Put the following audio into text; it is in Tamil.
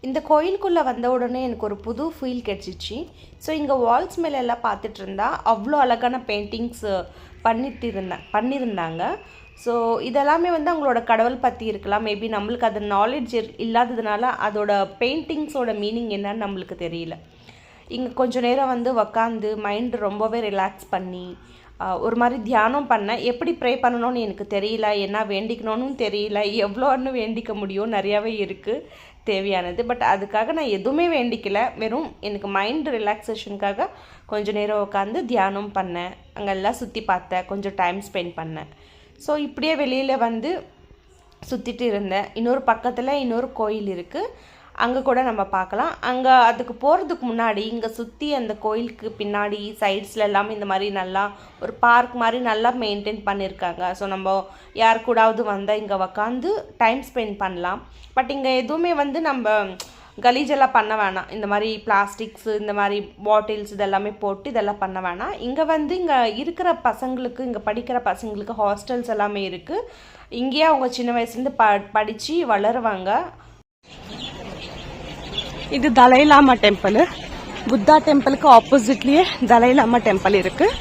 இந்த கோயிலுக்குள்ளே வந்த உடனே எனக்கு ஒரு புது ஃபீல் கிடச்சிச்சு. ஸோ இங்கே வால்ஸ் மேலே எல்லாம் பார்த்துட்டு இருந்தா அவ்வளோ அழகான பெயிண்டிங்ஸ் பண்ணியிருந்தாங்க. ஸோ இதெல்லாமே வந்து அவங்களோட கடவுள் பற்றி இருக்கலாம். மேபி நம்மளுக்கு அது நாலேஜ் இல்லாததுனால அதோட பெயிண்டிங்ஸோட மீனிங் என்னன்னு நம்மளுக்கு தெரியல. இங்கே கொஞ்சம் நேரம் வந்து உக்காந்து மைண்டு ரொம்பவே ரிலாக்ஸ் பண்ணி ஒரு மாதிரி தியானம் பண்ணேன். எப்படி ப்ரே பண்ணணும்னு எனக்கு தெரியல, என்ன வேண்டிக்கணும்னு தெரியல, எவ்வளோன்னு வேண்டிக்க முடியும், நிறையாவே இருக்குது தேவையானது. பட் அதுக்காக நான் எதுவுமே வேண்டிக்கல, வெறும் எனக்கு மைண்ட் ரிலாக்ஸேஷனுக்காக கொஞ்சம் நேரம் உட்காந்து தியானம் பண்ணேன். அங்கெல்லாம் சுற்றி பார்த்தேன், கொஞ்சம் டைம் ஸ்பெண்ட் பண்ணேன். ஸோ இப்படியே வெளியில் வந்து சுற்றிட்டு இருந்தேன். இன்னொரு பக்கத்தில் இன்னொரு கோயில் இருக்குது, அங்கே கூட நம்ம பார்க்கலாம். அங்கே அதுக்கு போகிறதுக்கு முன்னாடி இங்கே சுற்றி அந்த கோயிலுக்கு பின்னாடி சைட்ஸில் எல்லாமே இந்த மாதிரி நல்லா ஒரு பார்க் மாதிரி நல்லா மெயின்டைன் பண்ணியிருக்காங்க. ஸோ நம்ம யார் கூடாவது வந்தால் இங்கே உக்காந்து டைம் ஸ்பெண்ட் பண்ணலாம். பட் இங்கே எதுவுமே வந்து நம்ம கலீஜெல்லாம் பண்ண வேணாம். இந்த மாதிரி பிளாஸ்டிக்ஸு, இந்த மாதிரி பாட்டில்ஸ் இதெல்லாமே போட்டு இதெல்லாம் பண்ண வேணாம். இங்கே வந்து இங்கே இருக்கிற பசங்களுக்கு, இங்கே படிக்கிற பசங்களுக்கு ஹாஸ்டல்ஸ் எல்லாமே இருக்குது. இங்கேயே அவங்க சின்ன வயசுலேருந்து படித்து வளருவாங்க. இது தலை லாமா டெம்பிள். புத்தா டெம்பிளுக்கு ஆப்போசிட்லேயே தலை லாமா டெம்பிள் இருக்குது.